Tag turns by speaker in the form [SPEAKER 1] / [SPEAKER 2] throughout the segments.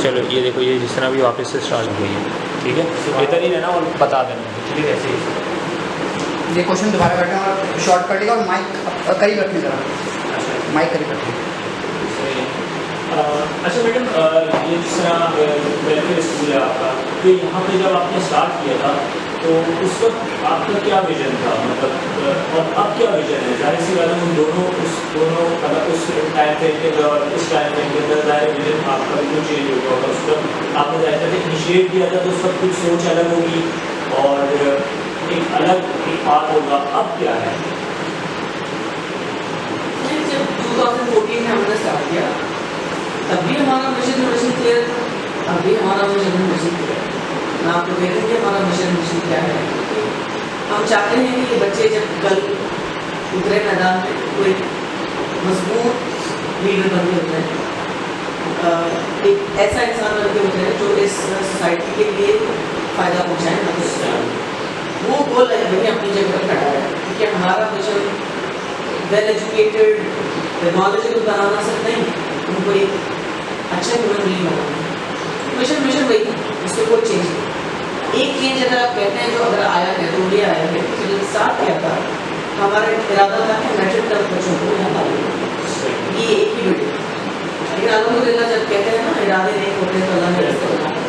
[SPEAKER 1] چلو یہ دیکھو یہ جس طرح بھی واپس سے اسٹارٹ ہو گئی ہے. ٹھیک ہے ادھر ہی رہنا اور بتا دینا. ٹھیک ہے ایسے ہی
[SPEAKER 2] یہ کوشچن دوبارہ بیٹھنا اور شارٹ کر لے گا اور مائک قریب رکھیں ذرا. مائک قریب رکھیں.
[SPEAKER 1] اچھا میڈم یہ جس طرح ویلفیئر اسکول ہے آپ کا, تو یہاں پہ جب آپ نے اسٹارٹ کیا تھا تو اس وقت آپ کا کیا ویژن تھا, مطلب اور اب کیا ویژن ہے؟ ظاہر سی بات ہے ان دونوں مطلب اس ٹائم فریم کے اندر اور اس ٹائم فریم کے اندر ظاہر ویژن آپ کا بالکل چینج ہو گیا ہوگا. اس وقت آپ نے ظاہر تھا انیشیٹ کیا تھا تو اس وقت کچھ سوچ الگ ہوگی اور ایک الگ ایک بات ہوگا. اب کیا ہے؟
[SPEAKER 3] جب 2014 میں ہم نے اسٹارٹ کیا تب بھی ہمارا مشن کلیئر تھا, اب بھی ہمارا مشن کلیئر ہے. میں آپ کو کہہ دوں کہ ہمارا مشن کیا ہے. ہم چاہتے ہیں کہ یہ بچے جب کل اترے میدان میں کوئی مضبوط لیڈر بن کے ہوتے ہیں, ایک ایسا انسان بن کے ہوتے ہیں جو اس سوسائٹی کے لیے فائدہ پہنچائے. وہ گول ہے بھائی اپنی جگہ پر کھڑا ہے, کیونکہ ہمارا مشن ویل ایجوکیٹڈ نالجبل بنانا صرف نہیں, ان کو ایک اچھا ہیومن بینگ بنانا ہے. مشن وہی ہے, اس میں کوئی چینج نہیں. ایک چینج اگر آپ کہتے ہیں جو اگر آیا ہے تو یہ آیا ہے کہ جب اسٹارٹ کیا تھا ہمارا ارادہ تھا کہ میٹرک تک بچوں کو یہاں تعلیم, یہ ایک ہی بیٹے. لیکن الحمدللہ جب کہتے ہیں نا ارادے نہیں ہوتے تو اللہ نے رستہ بنایا.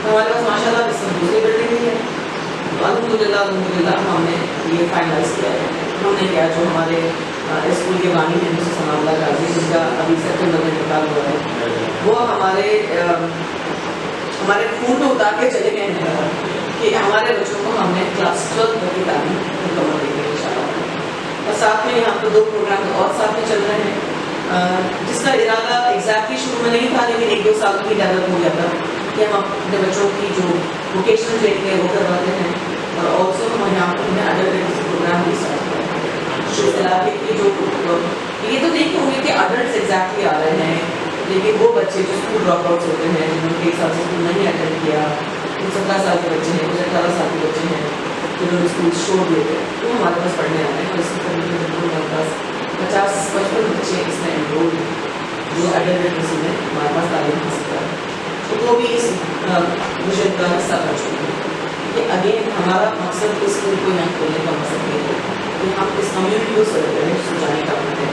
[SPEAKER 3] ہمارے پاس ماشاء اللہ اس میں دوسری بلڈنگ بھی ہے. الحمدللہ ہم نے یہ فائنلائز کیا ہے. ہم نے کیا جو ہمارے اسکول کے بانی ہیں جسے ثناء اللہ غازی جن کا ابھی سپٹمبر میں انتقال ہوا ہے, وہ ہمارے خون میں اتار کے چلے گئے ہیں کہ ہمارے بچوں کو ہم نے کلاس 12 تک کی تعلیم مکمل دیں گے انشاءاللہ. اور ساتھ میں یہاں پہ 2 پروگرام اور ساتھ میں چل رہے ہیں جس کا ارادہ ایگزیکٹلی شروع میں نہیں تھا, لیکن 1-2 سال کی ڈیولپ ہو جاتا کہ ہم اپنے بچوں کی جو ووکیشنل ٹریننگ ہے وہ کرواتے ہیں. اور آلسو ہم یہاں پر اڈلٹ پروگرام بھی اسٹارٹ کرتے ہیں. اس علاقے کی جو یہ تو دیکھ ہوں گے کہ اڈلٹس ایگزیکٹلی آ رہے ہیں, لیکن وہ بچے جو اسکول ڈراپ آؤٹس ہوتے ہیں جنہوں نے 1 سال سے اسکول نہیں اٹینڈ کیا, 17 سال کے بچے ہیں, 18 سال کے بچے ہیں جنہوں نے اسکول چھوڑ دیے تھے, وہ ہمارے پاس پڑھنے آتے ہیں. اور اس کے ہمارے پاس 50-55 بچے اس میں انرول ہیں جو ایڈلٹ لٹریسی میں ہمارے پاس تعلیم حاصل کر رہے ہیں. تو وہ بھی اس مشن کا حصہ بن چکے ہیں. کہ اگین ہمارا مقصد اسکول کو یہاں کھولنے کا مقصد یہ ہے کہ ہم اس کمیونٹی کو سرو کریں, سمجھانے کا اپنا ہے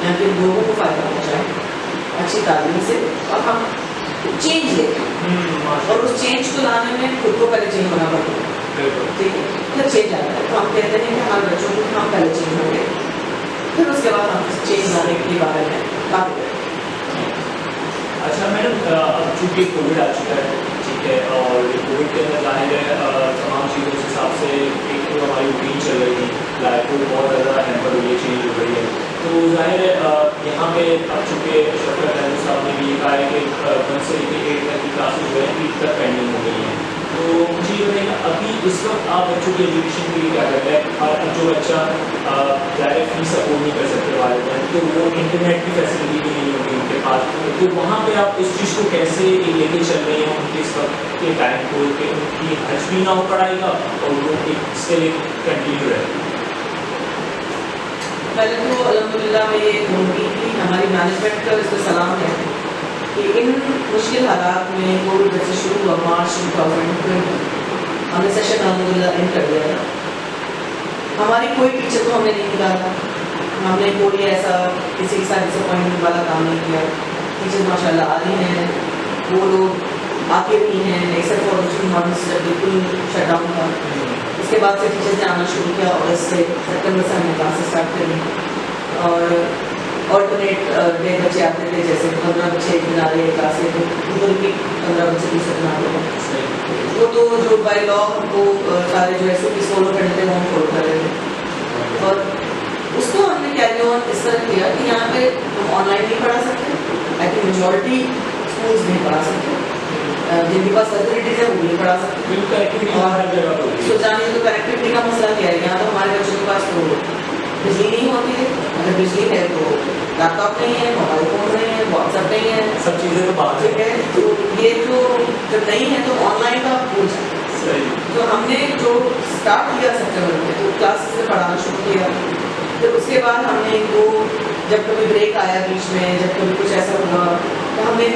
[SPEAKER 3] یہاں کے لوگوں کو فائدہ پہنچائیں اچھی تعلیم سے, اور ہم چینج لیں اور اس چینج کو لانے میں خود کو پہلے چینج ہونا پڑتا ہے. ٹھیک ہے, پھر چینج آتا ہے. تو ہم کہتے ہیں کہ ہمارے بچوں کو ہم پہلے چینج ہوں گے, پھر اس کے بعد ہم چینج لانے کے بارے میں بات کریں.
[SPEAKER 1] اچھا میڈم اب چونکہ کووڈ آ چکا ہے, ٹھیک ہے, اور کووڈ کے اندر ظاہر ہے تمام چیزوں کے حساب سے ایک تو ہماری روٹین چل رہی تھی, لائف کو بہت زیادہ ہیمپر ہوئی ہے, چینج ہو رہی ہے. تو ظاہر ہے یہاں پہ اب چونکہ شفیع احمد صاحب نے بھی یہ کہا ہے کہ 1 سے 8 تک کی کلاسز جو ہے 8 تک پینڈنگ ہو گئی ہیں. تو مجھے یہ بتائیے ابھی اس وقت آپ بچوں کی ایجوکیشن کے لیے کیا کر رہے ہیں؟ اور جو بچہ ظاہر فی سپورٹ نہیں کر سکتے والدین, تو وہ انٹرنیٹ کی فیسلٹی بھی نہیں ہوگی ان کے پاس, تو وہاں پہ آپ اس چیز کو کیسے لے کے چل رہے ہیں ان کے اس وقت کے ٹائم کو کہ ان کی حج بھی نہ ہو پڑائے گا اور وہ اسٹل ایک کنٹینیو رہے.
[SPEAKER 3] پہلے تو الحمدللہ میں یہ کہوں گی کہ ہماری مینجمنٹ کا اس کو سلام ہے کہ ان مشکل حالات میں کووڈ جب سے شروع ہوا مارچ 2020 ہم نے سیشن الحمدللہ اینڈ کر دیا تھا. ہماری کوئی ٹیچر کو ہم نے نہیں نکالا, ہم نے کوئی ایسا کسی کے ساتھ ڈسپوائنٹمنٹ والا کام نہیں کیا. ٹیچر ماشاء اللہ آ رہی ہیں, وہ لوگ آتے بھی ہیں ایکسپٹ فار 2 months جب بالکل شٹ ڈاؤن تھا. اس کے بعد سے ٹیچرز نے آنا شروع کیا اور اس سے سپٹمبر سے ہم نے کلاسز اسٹارٹ کری. اور آلٹرنیٹ ڈے بچے آتے تھے, جیسے 15 بچے ایک دن آ رہے کلاسیں, تو گوگل کی 15 بچے دوسرے دن آتے تھے. وہ تو جو بائی لا ہم کو سارے جو ایس او پیز فالو کرنے تھے وہ ہم فالو کر رہے تھے. اور اس کو ہم نے کیری آن اس طرح کیا کہ یہاں پہ ہم آن لائن نہیں پڑھا سکتے, آئی تھنک میجورٹی اسکولس نہیں پڑھا سکتے, جن کے پاس فیسلٹیز ہیں وہ نہیں پڑھا سکتے. اور سو جانے تو کنیکٹیوٹی کا مسئلہ کیا ہے, یہاں تو ہمارے بچوں کے پاس تو بجلی نہیں ہوتی ہے, اگر بجلی ہے تو لیپ ٹاپ نہیں ہے, موبائل فون نہیں ہے, واٹس ایپ نہیں ہے,
[SPEAKER 1] سب چیزیں تو بات
[SPEAKER 3] ہے. تو یہ تو جب نہیں ہے تو آن لائن کا پوچھ. تو ہم نے جو اسٹارٹ کیا سپٹمبر میں تو کلاسز میں پڑھانا شروع کیا. پھر اس کے بعد ہم نے ان کو جب کبھی بریک آیا بیچ میں, جب کبھی کچھ ایسا ہوا تو ہم نے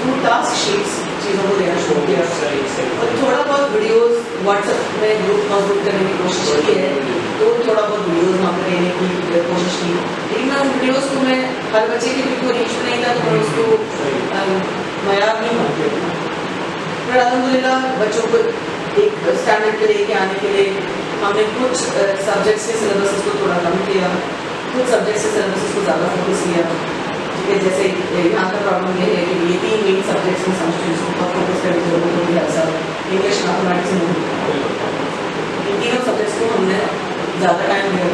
[SPEAKER 3] थ्रू टास्क शीट्स चीज़ों को देना शुरू किया
[SPEAKER 1] सही सही
[SPEAKER 3] और थोड़ा बहुत वीडियोस व्हाट्सएप में ग्रुप मौजूद करने की कोशिश की है, तो थोड़ा बहुत वीडियोस वहाँ पर देने की कोशिश की, लेकिन मैं उन वीडियोस को मैं हर बच्चे के लिए कोई रीच में नहीं था, तो मैं उसको मयार नहीं मानती हूँ। पर अल्हम्दुलिल्लाह बच्चों को एक स्टैंडर्ड पे लेके आने के लिए हमने कुछ सब्जेक्ट्स के सिलेबस को थोड़ा कम किया, कुछ सब्जेक्ट्स के सिलेबस को ज़्यादा फोकस किया। ठीक है, जैसे यहाँ का प्रॉब्लम ये है कि ये 3 मेन सब्जेक्ट्स में some students को बहुत फोकस करने की जरूरत होती है, ऐसा इंग्लिश मैथमेटिक्स में इन तीनों सब्जेक्ट्स को हमने ज़्यादा टाइम दिया,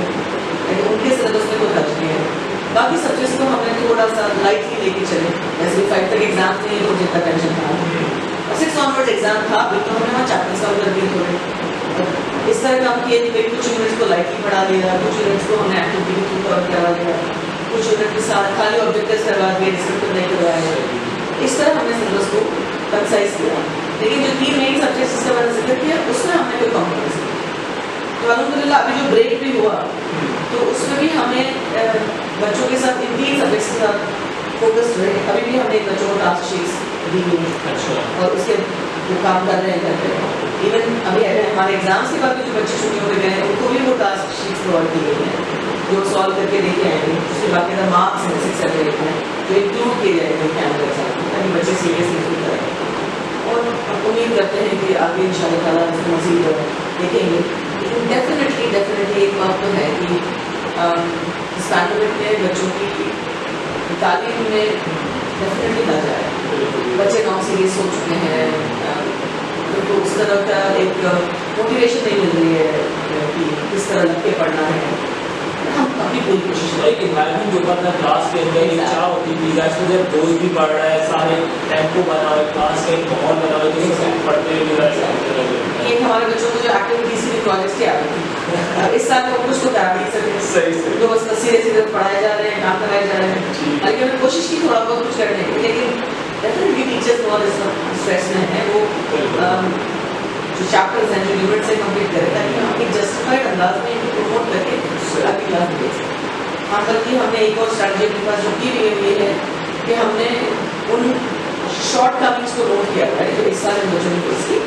[SPEAKER 3] लेकिन उनके सिलेबस में कोई हर्ज नहीं है। बाकी सब्जेक्ट्स को हमने थोड़ा सा लाइटली लेके चले, जैसे 5 तक एग्जाम थे तो जितना टेंशन था, और 6 ऑनवर्ड्स एग्जाम था फिर तो हमने वहाँ चैप्टर्स कवर कर दिए थोड़े। इस तरह काम किए कि कुछ यूनिट्स को लाइटली पढ़ा दिया, कुछ यूनिट्स को हमने एक्टिविटी के थ्रू कवर करा दिया, कुछ यूनिट के साथ खाली ऑब्जेक्टिव्स करवा दिए, डिस्क्रिप्टिव नहीं करवाया। इस तरह हमने सिलेबस को कंसाइज किया, लेकिन जो 3 मेन सब्जेक्ट्स जिसका मैंने जिक्र किया उसमें हमने कोई कॉम्प्रोमाइज़ नहीं किया। तो अल्हम्दुलिल्लाह अभी जो ब्रेक भी हुआ तो उसमें भी हमें बच्चों के साथ इन 3 सब्जेक्ट्स के साथ फोकस रहे। अभी भी हमने बच्चों को टास्क शीट्स दी हुई है और उसके वो काम कर रहे हैं घर पे। इवन अभी हमारे एग्जाम्स के बाद जो बच्चे छुट्टियों में गए हैं उनको भी वो टास्क शीट्स प्रोवाइड की गई हैं जो सॉल्व करके लेके आएंगे, उसके बाकी मार्क्स हैं 6 सब्जेक्ट हैं जो इंक्लूड किए जाएंगे कैमरे के साथ, ताकि बच्चे सीरियसली इसको करें। और हम उम्मीद करते हैं कि आगे इंशाल्लाह ताला इसको मज़ीद देखेंगे। लेकिन डेफिनेटली एक बात तो है कि इस पैंडेमिक में बच्चों की तालीम में डेफिनेटली ना जाए, बच्चे नॉन सीरियस हो चुके हैं, उनको उस तरह का एक मोटिवेशन नहीं मिल रही है कि किस तरह लग के पढ़ना है। हम अपनी पूरी कोशिश करें।
[SPEAKER 1] एक इन्वायरमेंट जो अपना क्लास के अंदर एक चाह होती थी, जैसे जब दोस्त भी पढ़ रहा है, सारे टेम्पो बना हुआ है, क्लास का एक माहौल बना हुआ है, तो पढ़ते हुए
[SPEAKER 3] ये हमारे बच्चों को जो एक्टिविटीज की प्रोजेक्ट्स की आदत थी, इस साल हम कुछ तो करा नहीं सकते,
[SPEAKER 1] सही
[SPEAKER 3] तो बस सीधे पढ़ाए जा रहे हैं, काम कराए जा रहे हैं। लेकिन हमने कोशिश की थोड़ा बहुत कुछ करने की, लेकिन डेफिनेटली टीचर्स बहुत इस स्ट्रेस में हैं, वो जो चैप्टर्स हैं जो यूनिट से कंप्लीट करें, ताकि हम एक जस्टिफाइड अंदाज में इनको प्रमोट करके अगली क्लास में भेज सकें। हाँ, बल्कि हमने एक और स्ट्रैटेजी अपने पास जो की हुई है कि हमने उन शॉर्ट कमिंग्स को नोट किया है जो इस साल इन बच्चों ने फेस की,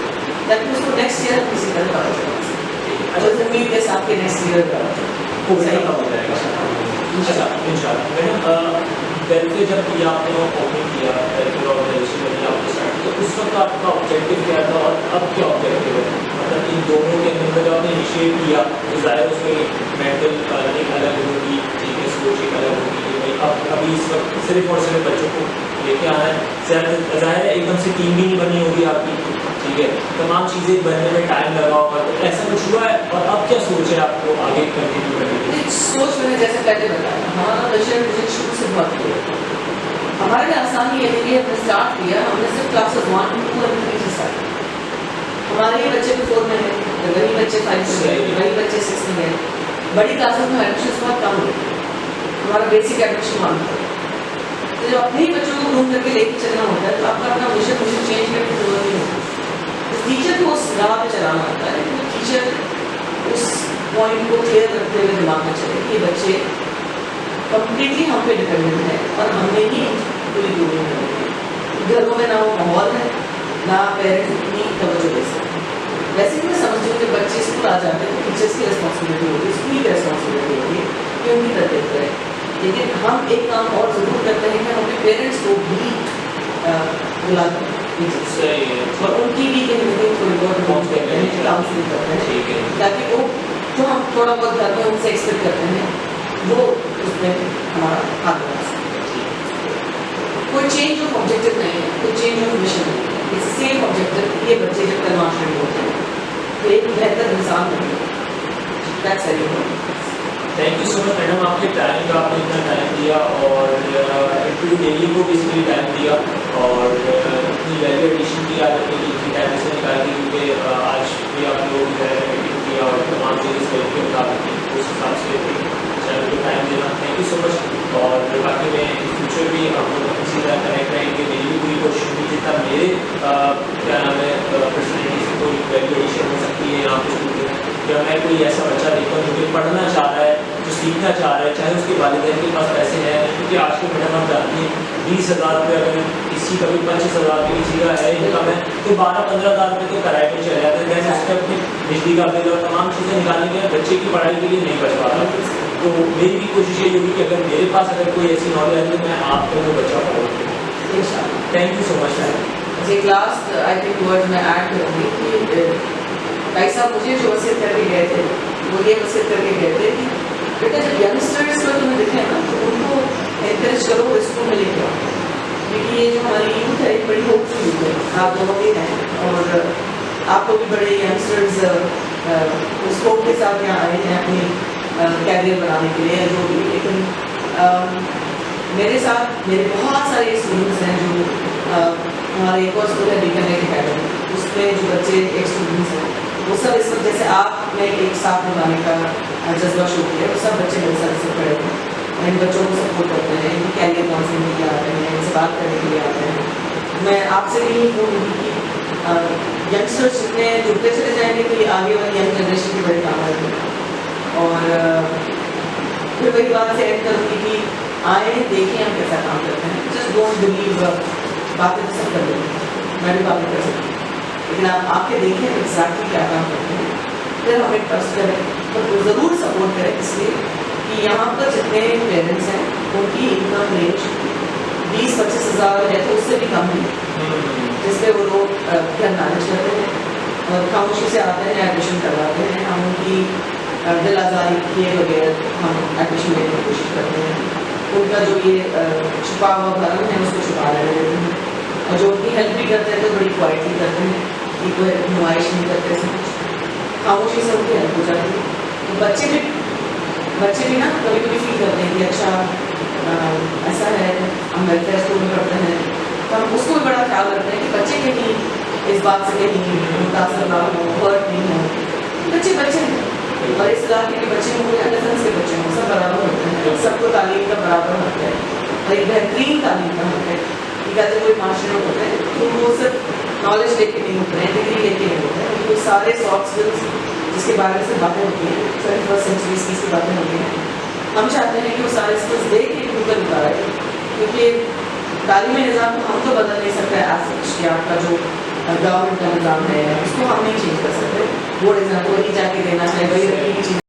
[SPEAKER 3] ताकि उसको नेक्स्ट ईयर हम किसी तरह कवर कर सकें। अच्छा, उम्मीद के साथ कि नेक्स्ट ईयर
[SPEAKER 1] खूब सही काम हो जाएगा इंशाल्लाह। मैडम वेलफेयर जब ये आपने ओपन किया, वेलफेयर ऑर्गेनाइजेशन आपने स्टार्ट किया, उस वक्त आपका ऑब्जेक्टिव क्या था और अब क्या ऑब्जेक्टिव है? मतलब इन दोनों के अंदर जब आपने इनिशिएट किया तो ज़ाहिर उसमें मेंटल एक अलग होगी, ठीक है, सोच एक अलग होगी, अब अभी इस वक्त सिर्फ और सिर्फ बच्चों को लेके आना है, ज़ाहिर है एकदम से टीम भी नहीं बनी होगी आपकी, ठीक है, तमाम चीज़ें बनने में टाइम लगा होगा, तो ऐसा कुछ हुआ है और अब क्या सोच है आपको आगे कंटिन्यू करने की?
[SPEAKER 3] सोच मैंने जैसे पहले बताया, हमारा विजन शुरू से बहुत क्लियर था। हमारे लिए आसानी ये थी कि हमने स्टार्ट किया, हमने सिर्फ क्लासेस 1, 2 और 3 से स्टार्ट किया। हमारे ये बच्चे भी 4 में हैं, वही बच्चे 5 में गए, वही बच्चे 6 में गए। बड़ी क्लासेस में एडमिशन बहुत कम हुए, हमारा बेसिक एडमिशन 1 था। तो जब अपने ही बच्चों को घूम करके लेके चलना होता है तो आपका अपना विजन चेंज करने की जरूरत नहीं होती। टीचर को उस राह पे चलाना होता है, तो टीचर उस पॉइंट को क्लियर रखते हुए दिमाग में चले कि बच्चे कम्प्लीटली हम पे डिपेंडेंट है और हमने ही पूरी पूरी घरों में ना वो माहौल है, ना पेरेंट्स इतनी तवज्जो दे सकते। वैसे ही मैं समझती हूँ कि बच्चे स्कूल आ जाते हैं तो टीचर्स की रिस्पॉन्सिबिलिटी होती है, स्कूल की रिस्पॉन्सिबिलिटी होती है कि उनकी तरबियत करें। लेकिन हम एक काम और ज़रूर करते हैं कि हम अपने पेरेंट्स को भी बुलाते हैं और उनकी भी कहीं ना कहीं थोड़ी बहुत मदद करते हैं, काउंसलिंग करते हैं, ताकि वो जो हम थोड़ा बहुत घर में उनसे एक्सपेक्ट करते हैं वो उसमें हमारा हाथ बना सके। कोई चेंज ऑफ ऑब्जेक्टिव नहीं है, कोई चेंज ऑफ मिशन नहीं है, इट्स सेम ऑब्जेक्टिव। ये बच्चे जब कल मास्टर होते हैं तो एक बेहतर इंसान बनेंगे। That's very important.
[SPEAKER 1] Thank you so much madam, आपके टाइम का आपने इतना टाइम दिया और इंटरव्यू डेली को भी इसलिए टाइम दिया और अपनी वैल्यू एडिशन की आज अपनी टाइम से निकाली, क्योंकि आज भी आप लोग मीटिंग किया और तमाम चीज़ें स्केल के मुताबिक उस हिसाब से चैनल को टाइम देना। Thank you so much. और बाकी मैं इन फ्यूचर भी हम लोग इसी तरह कनेक्ट रहेंगे। मेरी भी पूरी कोशिश होगी जितना मेरे क्या नाम है पर्सनैलिटी से कोई वैल्यू एडिशन हो सकती है यहाँ पे स्कूल में, या मैं कोई ऐसा बच्चा देखता हूँ जो कि पढ़ना चाह रहा है, जो सीखना चाह रहा है, चाहे उसके वालिदैन के पास पैसे हैं, क्योंकि आज के मैडम आप जानती हैं 20,000 रुपये अगर किसी का भी 25,000 रुपये किसी का है इनकम है तो 12-15,000 रुपये तो किराए पे चले जाते हैं, जैसे उसके अपनी बिजली का बिल और तमाम चीज़ें निकालने के बच्चे की पढ़ाई के लिए नहीं बच पाता। तो मेरी भी कोशिश ये होगी कि अगर मेरे पास अगर कोई ऐसी नॉलेज है तो मैं आपको वो बच्चा पढ़ाऊँ। Thank you so much madam.
[SPEAKER 3] एक लास्ट आई थिंक वर्ड मैं ऐड करूँगी कि भाई साहब मुझे जो वसीयत करके गए थे वो ये वसीयत करके गए थे कि बेटा जब यंगस्टर्स को तुम्हें दिखे ना तो उनको एनकरेज करो, वो स्कूल में लेके आओ, क्योंकि ये जो हमारी यूथ है एक बड़ी होपफुल यूथ है, आप दोनों भी हैं और आप लोग भी बड़े यंगस्टर्स उस होप के साथ यहाँ आए हैं अपनी कैरियर बनाने के लिए जो भी। लेकिन मेरे साथ मेरे बहुत सारे स्टूडेंट्स हैं जो हमारे एक और स्कूल है बीकानेर अकेडमी, उसमें जो बच्चे एक स्टूडेंट्स हैं वो सब इस वक्त जैसे आपने एक साथ निभाने का जज्बा शुरू किया, वो सब बच्चे मेरे साथ से खड़े हैं, इन बच्चों को सपोर्ट करते हैं, इनकी कैरियर काउंसलिंग के लिए आते हैं, इनसे बात करने के लिए आते हैं। मैं आपसे भी यही कहूँगी कि यंगस्टर्स जितने जुड़ते चले जाएंगे तो ये आगे वाली यंग जनरेशन की बड़ी काम आएगी। और फिर वही बात से ऐड करूँगी कि आए देखें हम कैसा काम करते हैं, जस्ट डोंट बिलीव बातें तो सब कर लेंगे, मैं भी बातें कर सकती हूँ, लेकिन आप आके देखें एग्जैक्टली क्या काम करते हैं, फिर हमें ट्रस्ट करें तो ज़रूर सपोर्ट करें, इसलिए कि यहाँ पर जितने पेरेंट्स हैं उनकी इनकम रेंज 20-25 हज़ार है तो उससे भी कम है, जिसपे वो लोग घर मैनेज करते हैं और खामोशी से आते हैं, एडमिशन करवाते हैं, हम उनकी दिल आज़ारी किए बगैर हम एडमिशन लेने की कोशिश करते हैं, उनका जो ये छुपा हुआ भरम है उसको छुपा रहे हैं, और जो उनकी हेल्प भी करते हैं तो बड़ी क्वाइटली करते हैं कि कोई नुमाइश नहीं करते, सब कुछ खामोशी से उनकी हेल्प हो जाती है। तो बच्चे भी ना कभी कभी फील करते हैं कि अच्छा ऐसा है, हम वेलफेयर स्कूल में पढ़ते हैं, तो हम उसको भी बड़ा ख्याल रखते हैं कि बच्चे कहीं इस बात से कहीं मुतासर ना हो, हर्ट नहीं हो। बच्चे हैं और इस इलाके के बच्चे हों या डिफेंस के बच्चे हों, सब बराबर होते हैं, सबको तालीम का बराबर हक है और एक बेहतरीन तालीम का हक है। कहते कोई मास्टर लोग होते हैं तो वो सिर्फ नॉलेज लेके नहीं होते हैं, डिग्री लेके नहीं होते हैं, वो सारे सॉफ्ट स्किल्स जिसके बारे में से बातें होती हैं 21st सेंचुरी की बातें होती हैं, हम चाहते हैं कि वो सारे स्किल्स दे के ऊपर उतारे, क्योंकि तालीमी निज़ाम को हम तो बदल नहीं सकते एज सच कि आपका जो गवर्नमेंट का निज़ाम है उसको हम नहीं चेंज कर सकते, बोर्ड एग्जाम को ही जाके देना चाहिए, वही रखी की चीज़